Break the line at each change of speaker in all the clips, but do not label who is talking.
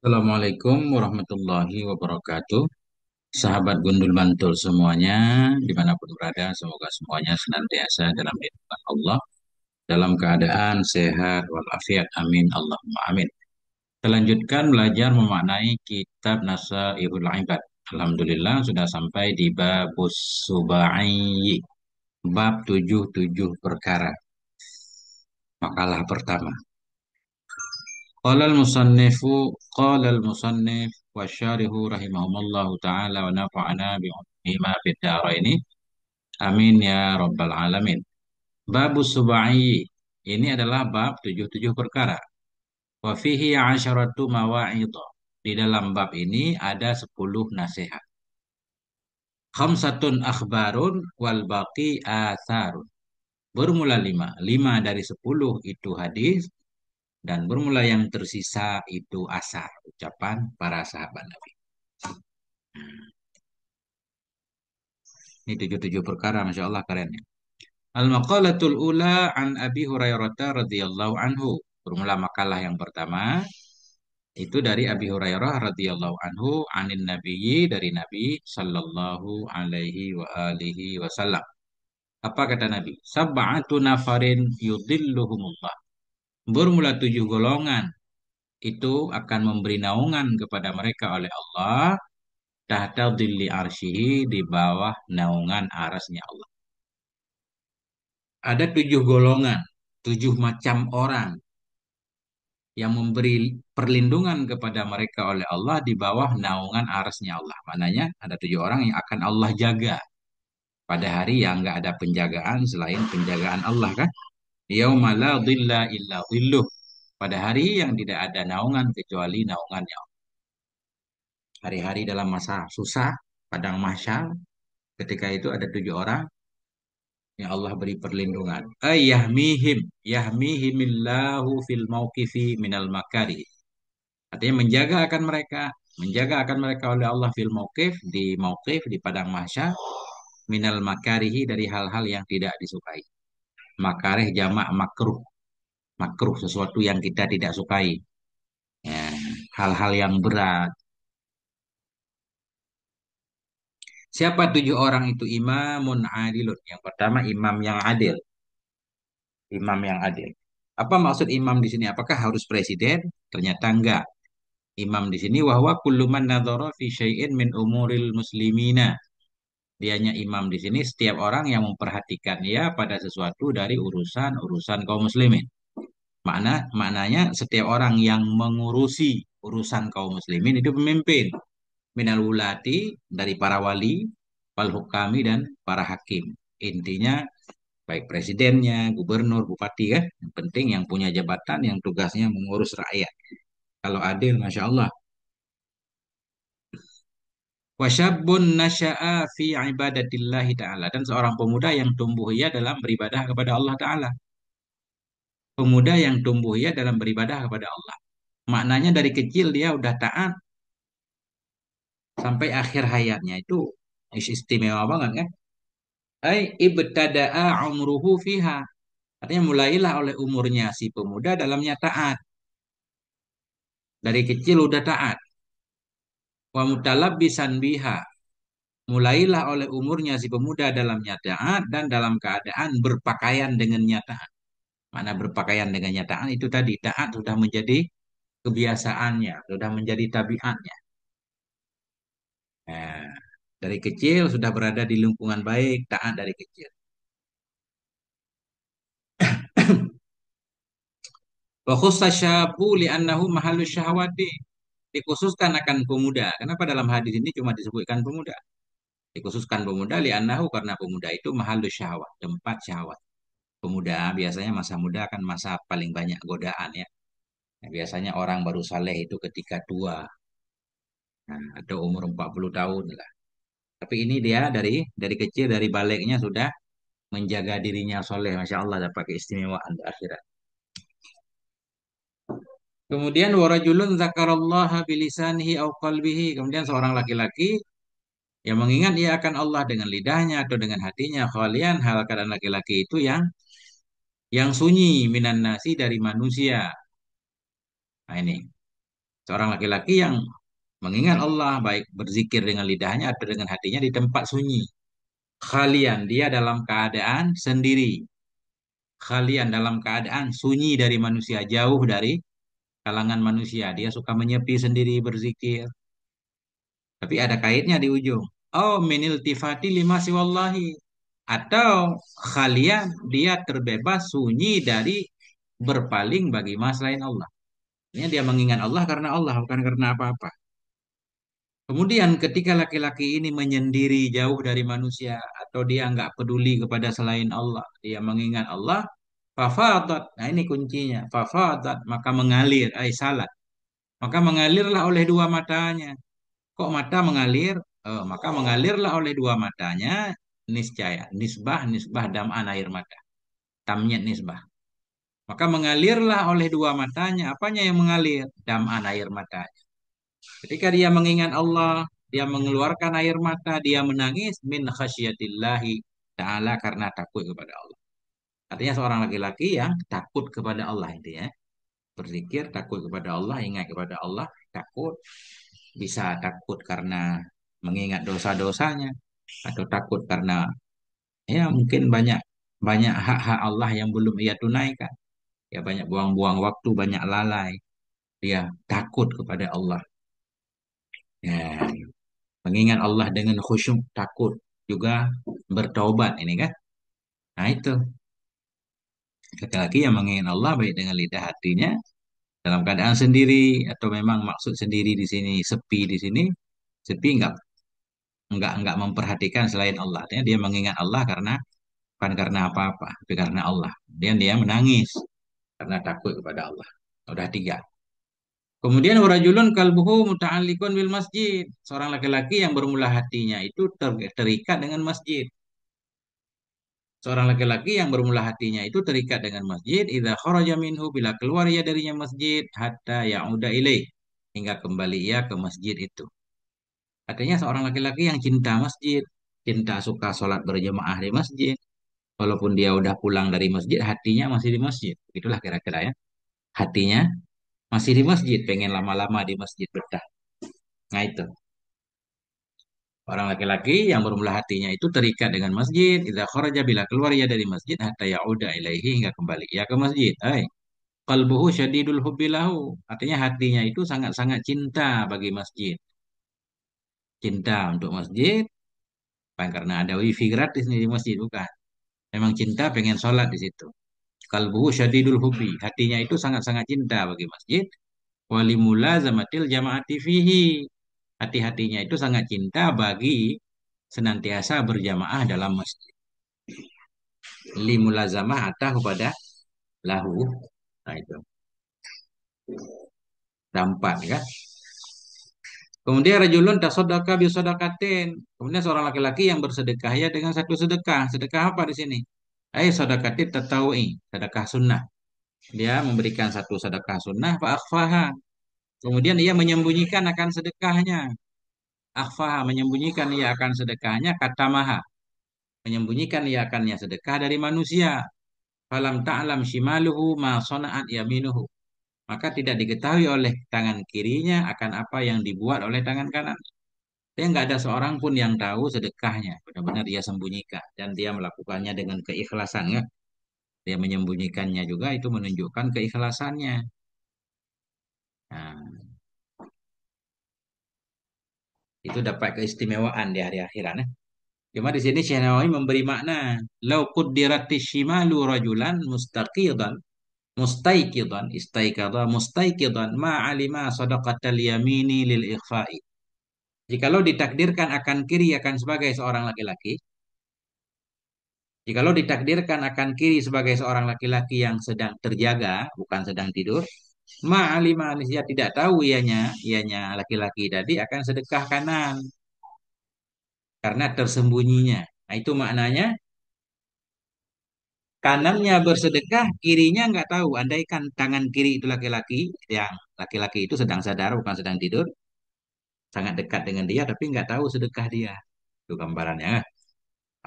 Assalamualaikum warahmatullahi wabarakatuh. Sahabat Gundul Bantul semuanya, dimanapun berada, semoga semuanya senantiasa dalam lindungan Allah, dalam keadaan sehat walafiat. Amin. Allahumma amin. Kita lanjutkan belajar memaknai kitab Nasaihul Ibad. Alhamdulillah sudah sampai di Babus Subai, bab 77 perkara. Makalah pertama. Qala al-musannifu qala al-musannif wa syarihu rahimahumullahu taala wa nafa'ana bima fid dharaini. Amin ya rabbal alamin. Babus subai. Ini adalah bab 77 perkara. Wa fihi 'asharatu mawa'idh. Di dalam bab ini ada 10 nasihat. Khamsatun akhbarun wal baqi atharun. Bermula 5. 5 dari 10 itu hadis. Dan bermula yang tersisa itu asar, ucapan para sahabat Nabi. Ini 77 perkara, Masya Allah keren ya. Al-maqalatul ula an Abi Hurairah radhiyallahu anhu. Bermula makalah yang pertama itu dari Abi Hurairah radhiyallahu anhu anin nabiyyi dari Nabi sallallahu alaihi wa alihi wasallam. Apa kata Nabi? Sab'atu nafarin yudhilluhumullah. Bermula 7 golongan itu akan memberi naungan kepada mereka oleh Allah tahta dhilli arsyihi di bawah naungan arasnya Allah. Ada 7 golongan, 7 macam orang yang memberi perlindungan kepada mereka oleh Allah di bawah naungan arasnya Allah. Maknanya ada 7 orang yang akan Allah jaga pada hari yang nggak ada penjagaan selain penjagaan Allah kan. Yauma la dhilla illa dhilluh. Pada hari yang tidak ada naungan kecuali naungannya Allah. Hari-hari dalam masa susah, padang mahsyar, ketika itu ada 7 orang yang Allah beri perlindungan. Yahmihimillahu fil mauqifi minal makari. Artinya menjaga akan mereka oleh Allah fil mauqif di padang mahsyar minal makarihi dari hal-hal yang tidak disukai. Makareh jamak makruh, makruh sesuatu yang kita tidak sukai. Ya, hal-hal yang berat. Siapa 7 orang itu? Imamun adilun. Yang pertama imam yang adil. Imam yang adil. Apa maksud imam di sini? Apakah harus presiden? Ternyata enggak. Imam di sini wahwa kullu man nadhara fi syai'in min umuril muslimina. Dianya imam di sini setiap orang yang memperhatikan ya pada sesuatu dari urusan-urusan kaum muslimin. Maknanya setiap orang yang mengurusi urusan kaum muslimin itu pemimpin. Minal wulati dari para wali, wal hukami dan para hakim. Intinya baik presidennya, gubernur, bupati kan. Yang penting yang punya jabatan yang tugasnya mengurus rakyat. Kalau adil, Masya Allah. Wasyabun nasya'a fi ibadatillahi ta'ala. Dan seorang pemuda yang tumbuh ia dalam beribadah kepada Allah Ta'ala. Pemuda yang tumbuh ia dalam beribadah kepada Allah. Maknanya dari kecil dia udah taat sampai akhir hayatnya itu istimewa banget kan. Ai ibtada'a umruhu fiha. Artinya mulailah oleh umurnya si pemuda dalamnya taat. Dari kecil udah taat. Wa mutalabbisan biha. Mulailah oleh umurnya si pemuda dalamnya taat dan dalam keadaan berpakaian dengan nyata. Mana berpakaian dengan nyataan itu tadi taat sudah menjadi kebiasaannya, sudah menjadi tabiatnya. Nah, dari kecil sudah berada di lingkungan baik, taat dari kecil. Wa khussa syabu li'annahu mahallu syahwati. Dikhususkan akan pemuda. Kenapa dalam hadis ini cuma disebutkan pemuda? Dikhususkan pemuda li'annahu karena pemuda itu mahallu syahwat, tempat syahwat. Pemuda biasanya masa muda kan masa paling banyak godaan ya. Nah, biasanya orang baru saleh itu ketika tua, nah, atau umur 40 tahun lah. Tapi ini dia dari kecil dari baliknya sudah menjaga dirinya soleh, masya Allah dapat keistimewaan di akhirat. Kemudian warajulun zakarallaha bilisanihi au qalbihi. Kemudian seorang laki-laki yang mengingat ia akan Allah dengan lidahnya atau dengan hatinya. Khalian hal keadaan laki-laki itu yang sunyi minan nasi dari manusia. Nah ini. Seorang laki-laki yang mengingat Allah baik berzikir dengan lidahnya atau dengan hatinya di tempat sunyi. Khalian, dia dalam keadaan sendiri. Khalian dalam keadaan sunyi dari manusia, jauh dari kalangan manusia. Dia suka menyepi sendiri berzikir. Tapi ada kaitnya di ujung. Oh, minil tifati lima siwallahi. Atau khalian, dia terbebas sunyi dari berpaling bagi mas lain Allah. Ini dia mengingat Allah karena Allah, bukan karena apa-apa. Kemudian ketika laki-laki ini menyendiri jauh dari manusia atau dia nggak peduli kepada selain Allah, dia mengingat Allah, fafadat. Nah ini kuncinya, fafadat maka mengalir, salat. Maka mengalirlah oleh dua matanya. Kok mata mengalir? Maka mengalirlah oleh dua matanya niscaya, nisbah, nisbah dam'an air mata, tamnyat nisbah. Maka mengalirlah oleh dua matanya, apanya yang mengalir? Dam'an air mata. Ketika dia mengingat Allah, dia mengeluarkan air mata, dia menangis min khasyatillahi ta'ala karena takut kepada Allah. Artinya seorang laki-laki yang takut kepada Allah itu ya. Berzikir, takut kepada Allah, ingat kepada Allah, takut. Bisa takut karena mengingat dosa-dosanya atau takut karena ya mungkin banyak banyak hak-hak Allah yang belum ia tunaikan. Ya banyak buang-buang waktu, banyak lalai. Dia takut kepada Allah. Ya, mengingat Allah dengan khusyuk, takut, juga bertaubat ini kan. Nah itu, laki-laki yang mengingat Allah baik dengan lidah hatinya, dalam keadaan sendiri, atau memang maksud sendiri di sini, sepi di sini, sepi enggak memperhatikan selain Allah. Artinya dia mengingat Allah karena, bukan karena apa-apa, tapi karena Allah. Kemudian dia menangis, karena takut kepada Allah. Udah tiga. Kemudian warajulun kalbuhu muta'alliqun bil masjid. Seorang laki-laki yang bermula hatinya itu terikat dengan masjid. Seorang laki-laki yang bermula hatinya itu terikat dengan masjid, idza kharaja minhu bila keluar ia darinya masjid hatta ya'uda ilaih hingga kembali ia ke masjid itu. Artinya seorang laki-laki yang cinta masjid, cinta suka sholat berjamaah di masjid, walaupun dia udah pulang dari masjid, hatinya masih di masjid. Itulah kira-kira ya. Hatinya masih di masjid, pengen lama-lama di masjid betah. Nah itu. Orang laki-laki yang bermula hatinya itu terikat dengan masjid. Idza kharaja bila keluar ia dari masjid hatta ya'uda ilaihi hingga kembali ia ke masjid. Qalbuhu syadidul hubbilahu. Artinya hatinya itu sangat-sangat cinta bagi masjid. Cinta untuk masjid, bukan karena ada wifi gratis nih di masjid, bukan. Memang cinta pengen sholat di situ. Qalbuhu syadidul hubbi. Hatinya itu sangat-sangat cinta bagi masjid. Walimula zamatil jamaati fihi. Hati-hatinya itu sangat cinta bagi senantiasa berjamaah dalam masjid. Limulazamah atah kepada lahu. Nah itu. Dampak kan. Kemudian rajulun tasaddaqa bi sadaqatin. Kemudian seorang laki-laki yang bersedekah ya dengan satu sedekah. Sedekah apa di sini? Sadaqatit tatawu'i, sedekah sunnah. Dia memberikan satu sedekah sunnah fa akhfaha. Kemudian ia menyembunyikan akan sedekahnya. Akhfaha menyembunyikan ia akan sedekahnya katamaha. Menyembunyikan ia akannya sedekah dari manusia. Falam ta'lam shimaluhu ma sana'at yaminuhu. Maka tidak diketahui oleh tangan kirinya akan apa yang dibuat oleh tangan kanan. Dia nggak ada seorang pun yang tahu sedekahnya. Benar-benar dia sembunyikan. Dan dia melakukannya dengan keikhlasan. Ya. Dia menyembunyikannya juga itu menunjukkan keikhlasannya. Nah, itu dapat keistimewaan di hari akhirat. Ya. Cuma di sini Syekh Nawawi memberi makna. Lau quddiratish shimalu rajulan mustaqidan. Mustaiqidan. Istaikada mustaiqidan. Ma'alima sadaqatal yamini lil ikhfa'i. Jikalau ditakdirkan akan kiri akan sebagai seorang laki-laki, jikalau ditakdirkan akan kiri sebagai seorang laki-laki yang sedang terjaga, bukan sedang tidur, ma'alima dia tidak tahu ianya laki-laki tadi akan sedekah kanan karena tersembunyinya. Nah itu maknanya kanannya bersedekah, kirinya nggak tahu. Andaikan tangan kiri itu laki-laki, yang laki-laki itu sedang sadar bukan sedang tidur, sangat dekat dengan dia tapi nggak tahu sedekah dia. Itu gambarannya.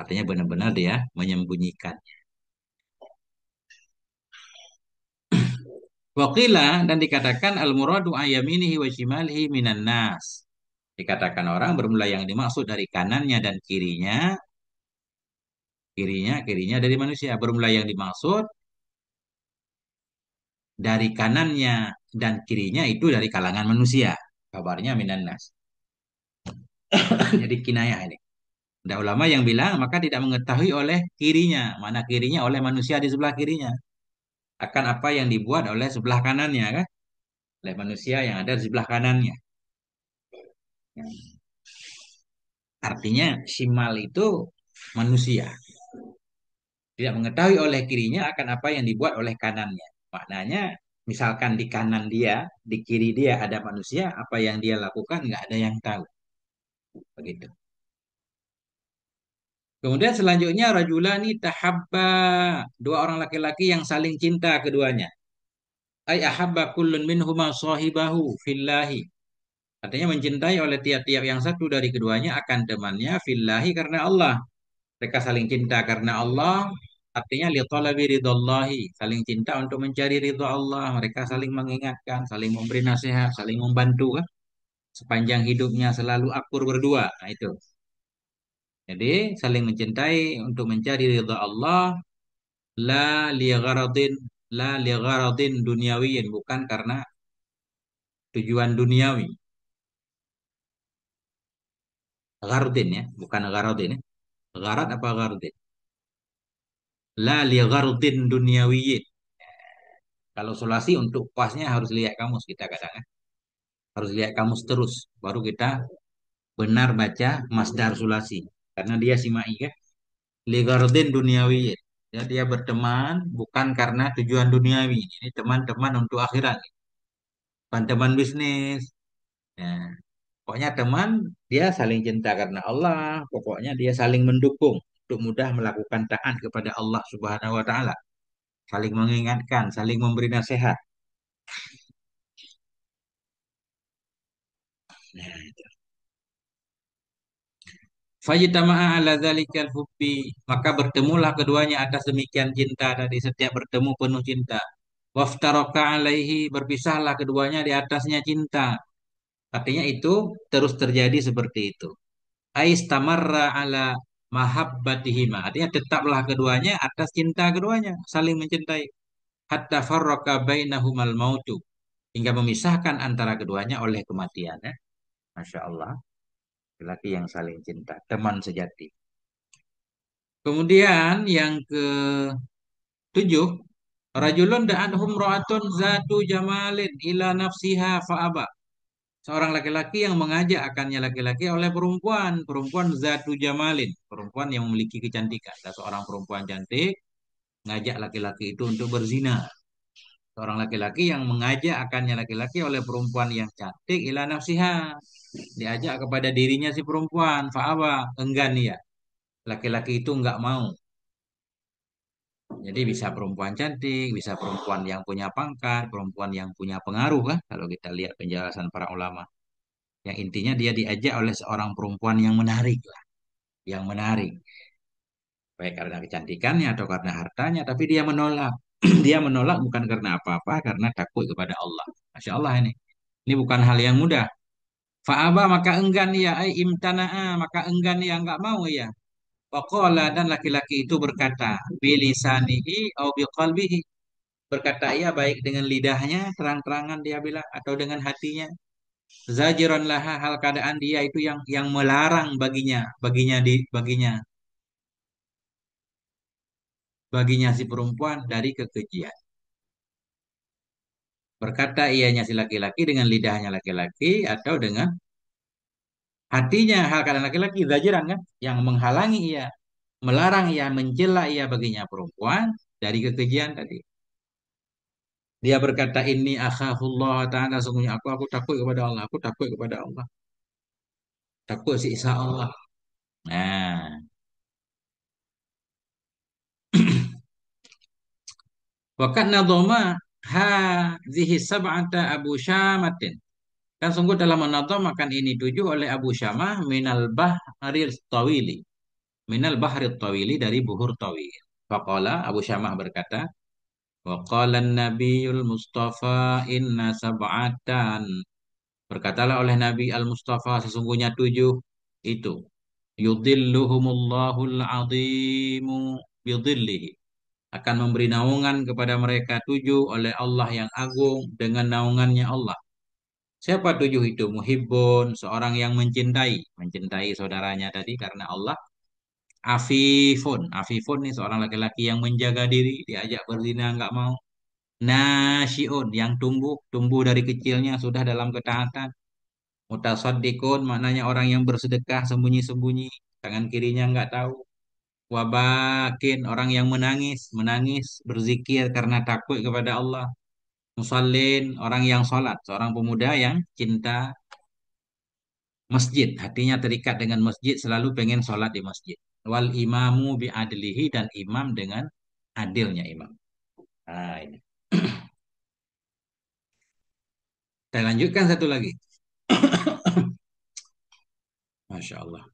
Artinya benar-benar dia menyembunyikan. Waqila dan dikatakan al-muradu ayaminihi wa shimalihi minan nas. Dikatakan orang bermula yang dimaksud dari kanannya dan kirinya dari manusia. Bermula yang dimaksud dari kanannya dan kirinya itu dari kalangan manusia. Kabarnya minan nas. Jadi kinayah ini. Ada ulama yang bilang maka tidak mengetahui oleh kirinya, mana kirinya oleh manusia di sebelah kirinya. Akan apa yang dibuat oleh sebelah kanannya kan? Oleh manusia yang ada di sebelah kanannya. Artinya simal itu manusia. Tidak mengetahui oleh kirinya akan apa yang dibuat oleh kanannya. Maknanya misalkan di kanan dia, di kiri dia ada manusia, apa yang dia lakukan nggak ada yang tahu. Begitu. Kemudian selanjutnya rajulani tahabba, dua orang laki-laki yang saling cinta keduanya. Ay ahabba kullun minhuma sahibahu fillahi. Artinya mencintai oleh tiap-tiap yang satu dari keduanya akan temannya fillahi karena Allah. Mereka saling cinta karena Allah, artinya li talabi ridallahi, saling cinta untuk mencari ridha Allah. Mereka saling mengingatkan, saling memberi nasihat, saling membantu kan? Sepanjang hidupnya selalu akur berdua. Nah, itu. Jadi saling mencintai untuk mencari ridha Allah, la li gharadin, la li gharadin duniawiyin, bukan karena tujuan duniawi. Ghardin ya, bukan gharadin ya. Gharad apa ghardin? La li ghardin duniawiyin. Kalau solasi untuk pasnya harus lihat kamus kita kadang ya. Harus lihat kamus terus. Baru kita benar baca masdar sulasi. Karena dia simai kan. Ligardin duniawi. Ya, dia berteman bukan karena tujuan duniawi. Ini teman-teman untuk akhirat. Bukan teman bisnis. Ya. Pokoknya teman dia saling cinta karena Allah. Pokoknya dia saling mendukung untuk mudah melakukan taat kepada Allah Subhanahu wa taala. Saling mengingatkan, saling memberi nasihat. Nah, Fajtama'a ala dzalikal hubbi, maka bertemulah keduanya atas demikian cinta tadi, setiap bertemu penuh cinta. Waftaraka alaihi, berpisahlah keduanya di atasnya cinta. Artinya itu terus terjadi seperti itu. Aistamarra ala mahabbatihima. Artinya tetaplah keduanya atas cinta keduanya, saling mencintai. Hatta farraqa bainahumal mautu, hingga memisahkan antara keduanya oleh kematian. Ya. Masya Allah, laki yang saling cinta, teman sejati. Kemudian yang ketujuh, rajulun da'anhum ra'atun zatu jamalin ila nafsiha fa'aba. Seorang laki-laki yang mengajak akannya laki-laki oleh perempuan, perempuan zatu jamalin, perempuan yang memiliki kecantikan. Ada seorang perempuan cantik ngajak laki-laki itu untuk berzina. Seorang laki-laki yang mengajak akannya laki-laki oleh perempuan yang cantik ila nafsiha. Diajak kepada dirinya si perempuan, fa'aba, enggan dia. Laki-laki itu enggak mau. Jadi bisa perempuan cantik, bisa perempuan yang punya pangkat, perempuan yang punya pengaruh kan, kalau kita lihat penjelasan para ulama. Yang intinya dia diajak oleh seorang perempuan yang menarik lah, yang menarik. Baik karena kecantikannya atau karena hartanya, tapi dia menolak. Dia menolak bukan karena apa-apa, karena takut kepada Allah. Masya Allah ini. Ini bukan hal yang mudah. Fa'aba maka enggan ia, imtana'a maka enggan ia, enggak mau ia. Waqala dan laki-laki itu berkata, bilisanihi au biqalbihi. Berkata ia baik dengan lidahnya, terang-terangan dia bilang, atau dengan hatinya. Zajiran laha, hal keadaan dia itu yang melarang baginya si perempuan dari kekejian. Berkata ianya si laki-laki dengan lidahnya laki-laki atau dengan hatinya, hal keadaan laki-laki, zajiran kan, yang menghalangi ia, melarang ia, mencela ia baginya perempuan dari kekejian tadi. Dia berkata, ini akhafullah ta'ala, sungguhnya aku takut kepada Allah, aku takut kepada Allah, takut siksa Allah. Nah, wakat nadoma hadhihi sab'ata Abu Syamatin. Dan sungguh dalam menadhamakan ini tujuh oleh Abu Syamah minal bahril tawili. Minal bahril tawili, dari buhur tawil. Faqala, Abu Syamah berkata, Wa qala an-nabiyul Mustafa inna sab'atan. Berkatalah oleh Nabi Al-Mustafa sesungguhnya tujuh itu. Yudhilluhumullahul azimu bidhillihi. Akan memberi naungan kepada mereka tujuh oleh Allah yang agung dengan naungannya Allah. Siapa tujuh itu? Muhibbun, seorang yang mencintai. Mencintai saudaranya tadi karena Allah. Afifun. Afifun nih seorang laki-laki yang menjaga diri. Diajak berzina nggak mau. Nasyiun, yang tumbuh. Tumbuh dari kecilnya sudah dalam ketaatan. Mutasaddiqun, maknanya orang yang bersedekah sembunyi-sembunyi. Tangan kirinya nggak tahu. Wabakin, orang yang menangis. Menangis, berzikir karena takut kepada Allah. Musallin, orang yang sholat. Seorang pemuda yang cinta masjid, hatinya terikat dengan masjid, selalu pengen sholat di masjid. Wal imamu bi'adlihi, dan imam dengan adilnya imam. Nah, ini. Saya lanjutkan satu lagi. Masya Allah.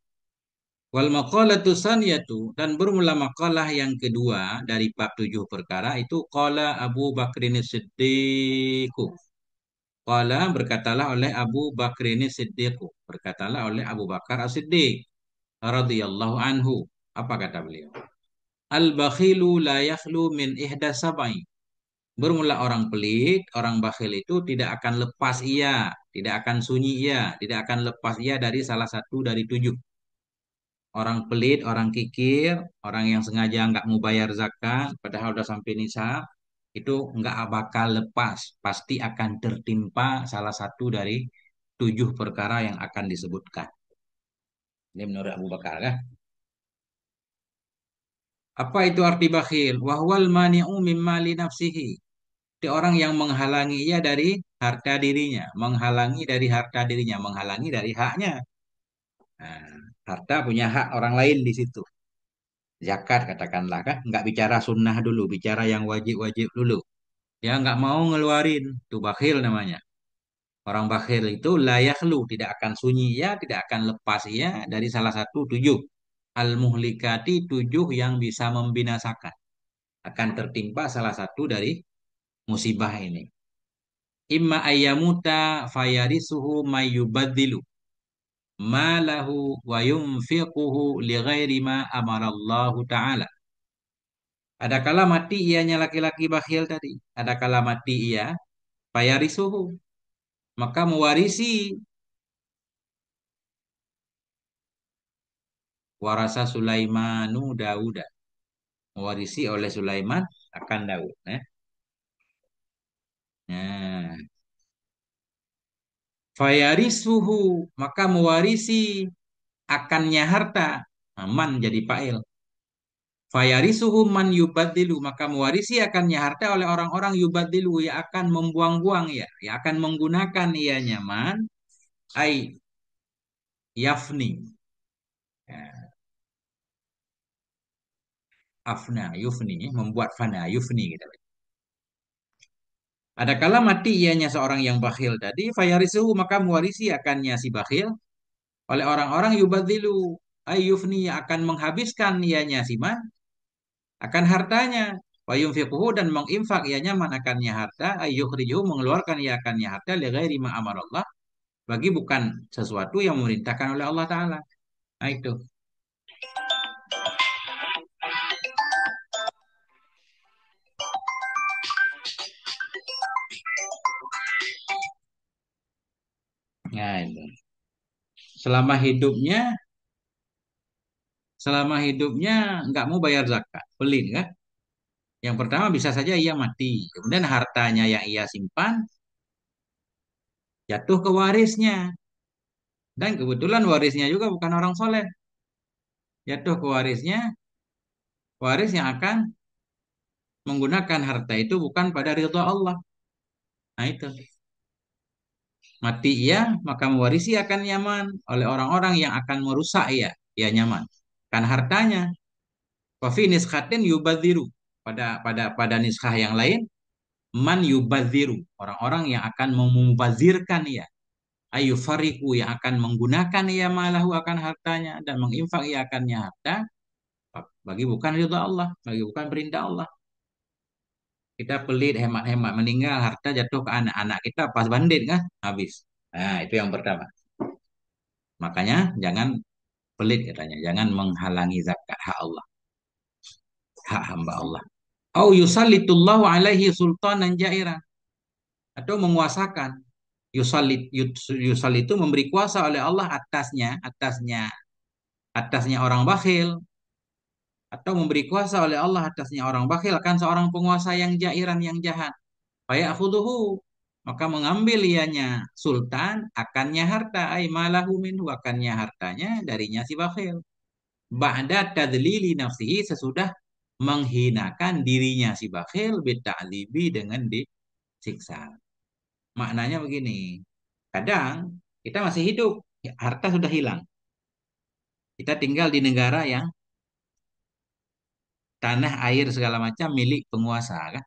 Wal maqalatu saniyatu, dan bermula makalah yang kedua dari bab tujuh perkara itu qala Abu Bakrin Siddiq. Qala, berkatalah oleh Abu Bakrin Siddiq. Berkatalah oleh Abu Bakar As-Siddiq radhiyallahu anhu. Apa kata beliau? Al-bakhilu la yakhlu min ihda sab'i. Bermula orang pelit, orang bakhil itu tidak akan lepas ia, tidak akan sunyi ia, tidak akan lepas ia dari salah satu dari tujuh. Orang pelit, orang kikir, orang yang sengaja nggak mau bayar zakat, padahal udah sampai nisab, itu nggak bakal lepas. Pasti akan tertimpa salah satu dari tujuh perkara yang akan disebutkan. Ini menurut Abu Bakar kan? Apa itu arti bakhil? Wahwal mani'u mimma li nafsihi. Itu orang yang menghalangi ia dari harta dirinya, menghalangi dari harta dirinya, menghalangi dari haknya. Nah, harta punya hak orang lain di situ. Zakat katakanlah kan, nggak bicara sunnah dulu, bicara yang wajib-wajib dulu. Dia nggak mau ngeluarin, itu bakhil namanya. Orang bakhil itu layak lu, tidak akan sunyi ya, tidak akan lepas ya dari salah satu tujuh. Al-muhlikati, tujuh yang bisa membinasakan. Akan tertimpa salah satu dari musibah ini. Imma ayyamuta fayarisuhu mayyubaddilu malahu wa yunfiquhu li ghairi ma amarallahu ta'ala. Ada kala mati ianya laki-laki bakhil tadi. Ada kala mati ia fayarisuhu, maka mewarisi. Warasa Sulaimanu Dauda, mewarisi oleh Sulaiman akan Daud. Nah, fayarisuhu, maka mewarisi akannya harta. Man jadi fa'il. Fayarisuhu man yubadilu, maka mewarisi akannya harta oleh orang-orang yubadilu yang akan membuang-buang ya, yang akan menggunakan ianya man, ay yafni. Ya, afna, yufni, membuat fana, yufni gitu. Ada kala mati ianya seorang yang bakhil tadi, fayarisuhu, maka mewarisi akannya si bakhil oleh orang-orang yubadilu, ay yufni, yang akan menghabiskan ianya si man akan hartanya. Wa yunfiquhu, dan menginfak ianya man akannya harta, ay yukhrijuhu, mengeluarkan ia akannya harta li ghairi ma amarallah, bagi bukan sesuatu yang memerintahkan oleh Allah Ta'ala. Nah itu. Nah itu. Selama hidupnya, selama hidupnya nggak mau bayar zakat, pelit kan? Yang pertama bisa saja ia mati. Kemudian hartanya yang ia simpan jatuh ke warisnya. Dan kebetulan warisnya juga bukan orang soleh. Jatuh ke warisnya, waris yang akan menggunakan harta itu bukan pada ridha Allah. Nah itu. Mati ia, maka mewarisi akan nyaman oleh orang-orang yang akan merusak ia. Ia nyaman. Kan hartanya. Wafi niskhatin yubadziru. Pada niskah yang lain, man yubadziru. Orang-orang yang akan memubazirkan ia. Ayu fariku, yang akan menggunakan ia malahu akan hartanya dan menginfak ia akannya harta bagi bukan ridha Allah, bagi bukan perintah Allah. Kita pelit, hemat-hemat, meninggal, harta jatuh ke anak-anak kita pas bandit kan, habis. Nah, itu yang pertama. Makanya jangan pelit katanya, jangan menghalangi zakat hak Allah, hak hamba Allah. Au yusallitullahu alaihi sultanan jairan, atau menguasakan. Yusal itu memberi kuasa oleh Allah atasnya orang bakhil, atau memberi kuasa oleh Allah atasnya orang bakhil akan seorang penguasa yang jairan, yang jahat. Fayakhuduhu, maka mengambil ianya sultan akannya harta, ay malahu minhu, akannya hartanya darinya si bakhil. Ba'da tadlili nafsihi, sesudah menghinakan dirinya si bakhil, bita'libi, dengan disiksa. Maknanya begini, kadang kita masih hidup, harta sudah hilang. Kita tinggal di negara yang tanah, air, segala macam milik penguasa kan.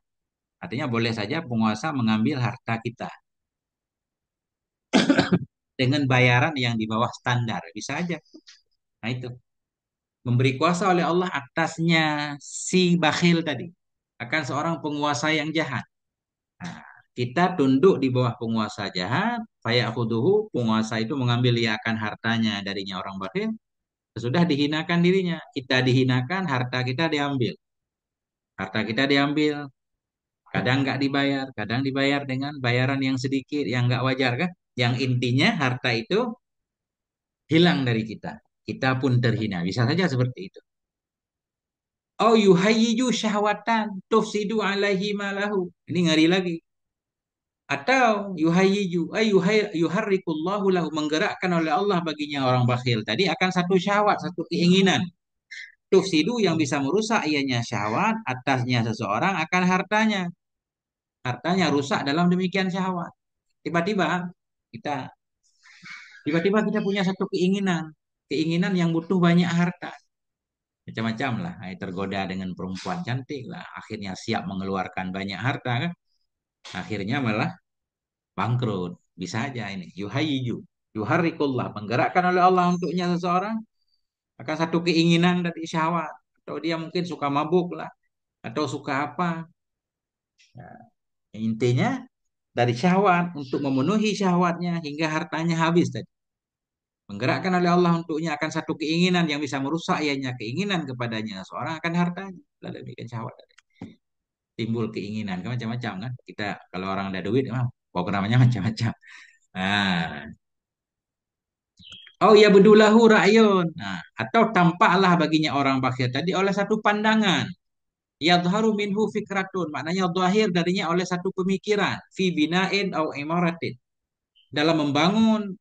Artinya boleh saja penguasa mengambil harta kita dengan bayaran yang di bawah standar. Bisa aja. Nah itu. Memberi kuasa oleh Allah atasnya si bakhil tadi. Akan seorang penguasa yang jahat. Nah, kita tunduk di bawah penguasa jahat. Fayakhuduhu, penguasa itu mengambil ia akan hartanya darinya orang bakhil. Sesudah dihinakan dirinya. Kita dihinakan, harta kita diambil. Harta kita diambil. Kadang nggak dibayar, kadang dibayar dengan bayaran yang sedikit, yang nggak wajar kan? Yang intinya harta itu hilang dari kita. Kita pun terhina. Bisa saja seperti itu. Oh yuhayyiju syahwatan tufsidu alaihi malahu. Ini ngeri lagi. Atau yuhayyiju yuharrikullahu lahu, menggerakkan oleh Allah baginya orang bakhil tadi akan satu syahwat, satu keinginan. Tufsidu, yang bisa merusak ianya syahwat atasnya seseorang akan hartanya. Hartanya rusak dalam demikian syahwat. Tiba-tiba kita tiba-tiba kita punya satu keinginan, keinginan yang butuh banyak harta. Macam-macam lah, tergoda dengan perempuan cantik lah, akhirnya siap mengeluarkan banyak harta kan, akhirnya malah bangkrut. Bisa aja ini yuhayyiju, yuharikullah, menggerakkan oleh Allah untuknya seseorang akan satu keinginan dari syahwat, atau dia mungkin suka mabuk lah, atau suka apa. Nah, intinya dari syahwat untuk memenuhi syahwatnya hingga hartanya habis tadi. Menggerakkan oleh Allah untuknya akan satu keinginan yang bisa merusak ianya keinginan kepadanya seorang akan hartanya. Lalu demikian syahwat tadi. Timbul keinginan kan macam-macam kan. Kita kalau orang ada duit memang programnya macam-macam. Nah, oh ya bedulahu ra'yun. Nah, atau tampaklah baginya orang bakhil tadi oleh satu pandangan. Yadharu minhu fikratun. Maknanya zahir darinya oleh satu pemikiran. Fi bina'in au imaratin. Dalam membangun,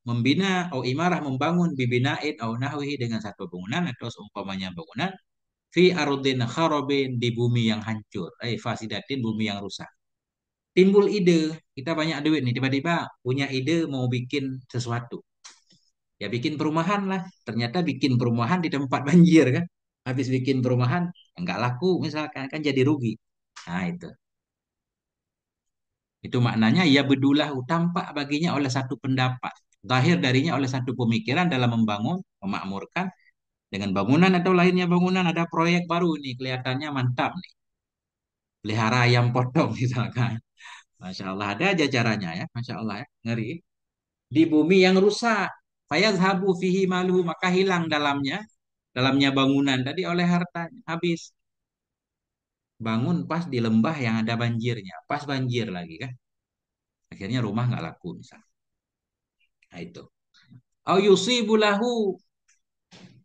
membina, au imarah, membangun, bibina'in au nahwihi, dengan satu bangunan atau seumpamanya bangunan. Fi ardin kharabin, di bumi yang hancur. Fasidatin, bumi yang rusak. Timbul ide, kita banyak duit nih, tiba-tiba punya ide mau bikin sesuatu. Ya bikin perumahan lah. Ternyata bikin perumahan di tempat banjir kan. Habis bikin perumahan, nggak laku misalkan, kan jadi rugi. Nah itu. Itu maknanya ya bedulah, tampak baginya oleh satu pendapat. Zahir darinya oleh satu pemikiran dalam membangun, memakmurkan. Dengan bangunan atau lainnya bangunan, ada proyek baru nih, kelihatannya mantap nih. Pelihara ayam potong misalkan. Masya Allah, ada aja caranya ya. Masya Allah ya, ngeri. Di bumi yang rusak. Fayazhabu fihi maluhu, maka hilang dalamnya bangunan tadi oleh hartanya. Habis. Bangun pas di lembah yang ada banjirnya. Pas banjir lagi kan. Akhirnya rumah nggak laku misalnya. Nah itu. Au yusibu lahu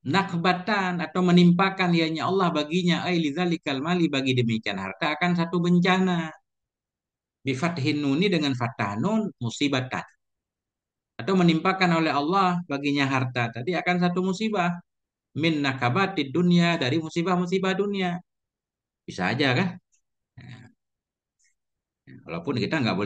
nakbatan, atau menimpakan ianya Allah baginya lidzalikal mali, bagi demikian harta akan satu bencana. Bifathin nuni, dengan fathah nun, musibatan, atau menimpakan oleh Allah baginya harta tadi akan satu musibah. Min nakabatid dunia, dari musibah-musibah dunia. Bisa aja kan. Nah, walaupun kita nggak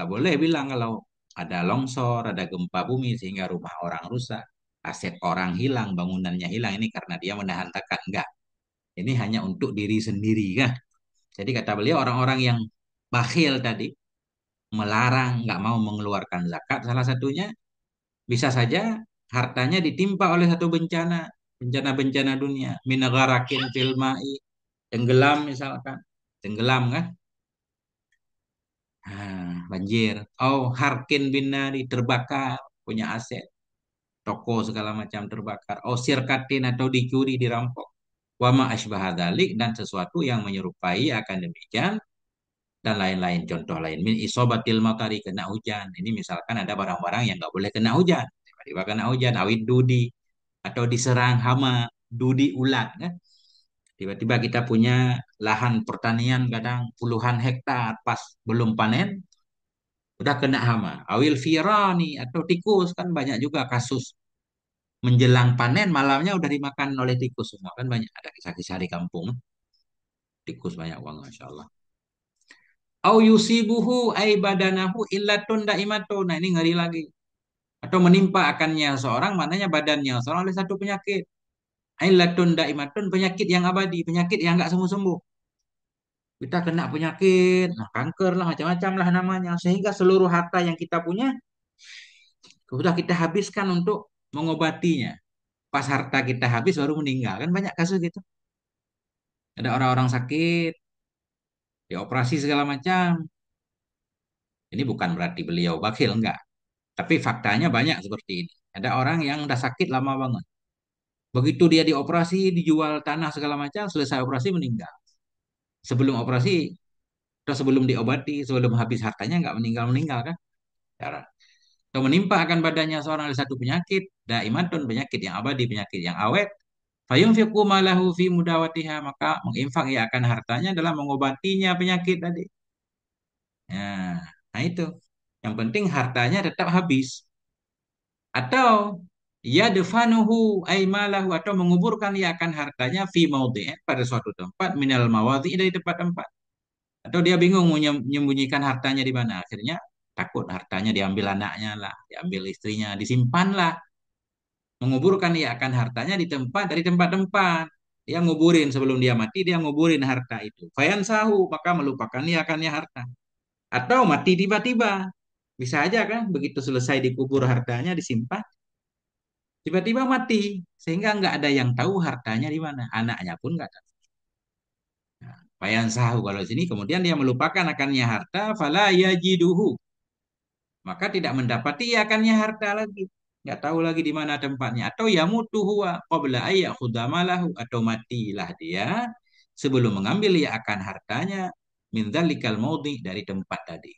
boleh bilang kalau ada longsor, ada gempa bumi sehingga rumah orang rusak, aset orang hilang, bangunannya hilang, ini karena dia menahan zakat. Enggak. Ini hanya untuk diri sendiri kan. Jadi kata beliau, orang-orang yang bakhil tadi, melarang, nggak mau mengeluarkan zakat, salah satunya bisa saja hartanya ditimpa oleh satu bencana, bencana-bencana dunia. Minagarakin filmai, tenggelam misalkan, tenggelam kan. Banjir. Oh, Harkin bin Nari terbakar, punya aset. Toko segala macam terbakar. Oh, sirkatin atau dicuri, dirampok. Wama asbaha dzalik, dan sesuatu yang menyerupai akan demikian dan lain-lain, contoh lain min isobatil matari, kena hujan. Ini misalkan ada barang-barang yang nggak boleh kena hujan, tiba-tiba kena hujan, awit dudi, atau diserang hama, dudi ulat kan. Tiba-tiba kita punya lahan pertanian kadang puluhan hektar, pas belum panen udah kena hama, awil firani, atau tikus, kan banyak juga kasus menjelang panen malamnya udah dimakan oleh tikus semua, kan banyak ada kisah-kisah di kampung, tikus banyak banget, masya Allah. Au yusibuhu ay badanahu illatun daimatun. Nah, ini ngeri lagi. Atau menimpa akannya seorang, maknanya badannya seorang oleh satu penyakit. Illatun daimatun, penyakit yang abadi, penyakit yang nggak sembuh-sembuh. Kita kena penyakit, nah kanker lah, macam-macam lah namanya. Sehingga seluruh harta yang kita punya, sudah kita habiskan untuk mengobatinya. Pas harta kita habis baru meninggal. Kan banyak kasus gitu. Ada orang-orang sakit, dioperasi segala macam. Ini bukan berarti beliau bakil, enggak. Tapi faktanya banyak seperti ini. Ada orang yang udah sakit lama banget. Begitu dia dioperasi, dijual tanah segala macam, selesai operasi meninggal. Sebelum operasi, atau sebelum diobati, sebelum habis hartanya nggak meninggal-meninggal kan? Cara. Atau menimpa akan badannya seorang dari satu penyakit, daimatun, penyakit yang abadi, penyakit yang awet. Fayunfiqu malahu fi mudawatiha, maka menginfak ia akan hartanya dalam mengobatinya penyakit tadi. Nah, nah itu. Yang penting hartanya tetap habis. Atau ya defanuhu aimalahu, atau menguburkan ia akan hartanya fi maudhi'in, pada suatu tempat, minal mawadhi, dari tempat-tempat. Atau dia bingung mau menyembunyikan hartanya di mana. Akhirnya takut hartanya diambil anaknya lah, diambil istrinya, disimpan lah. Menguburkan ia akan hartanya di tempat, dari tempat-tempat. Dia nguburin sebelum dia mati, dia nguburin harta itu. Fayan sahu, maka melupakan ia akannya harta. Atau mati tiba-tiba. Bisa aja kan, begitu selesai dikubur hartanya disimpan, tiba-tiba mati, sehingga nggak ada yang tahu hartanya di mana. Anaknya pun nggak tahu. Nah, bayan sahu kalau di sini, kemudian dia melupakan akannya harta, fala yajiduhu, maka tidak mendapati akannya harta lagi. Nggak tahu lagi di mana tempatnya. Atau yamutu huwa qabla ayyakhudha malahu, atau matilah dia sebelum mengambil ia akan hartanya min dzalikal maudhi, dari tempat tadi.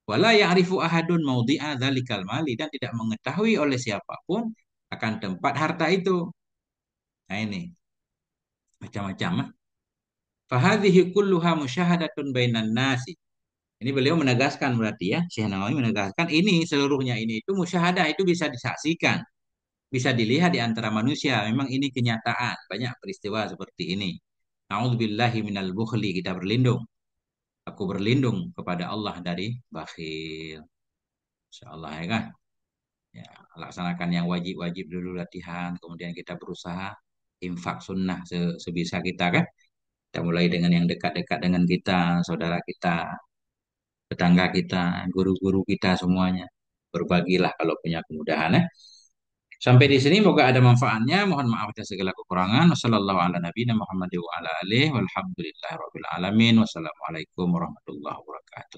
Wala ya'rifu ahadun maudhi'a dzalikal mali, dan tidak mengetahui oleh siapapun akan tempat harta itu. Nah ini macam-macam. Fahadhihi kulluha musyahadatun bainan nasi. Ini beliau menegaskan berarti ya, Syekh Nawawi menegaskan ini seluruhnya ini itu musyahadah, itu bisa disaksikan, bisa dilihat di antara manusia. Memang ini kenyataan, banyak peristiwa seperti ini. A'udzubillahi minal bukhli, kita berlindung. Aku berlindung kepada Allah dari bakhil. Insyaallah ya kan. Ya, laksanakan yang wajib-wajib dulu latihan, kemudian kita berusaha infak sunnah sebisa kita kan. Kita mulai dengan yang dekat-dekat dengan kita, saudara kita, tetangga kita, guru-guru kita semuanya. Berbagilah kalau punya kemudahan ya. Sampai di sini moga ada manfaatnya. Mohon maaf atas segala kekurangan. Wassalamualaikum warahmatullahi wabarakatuh.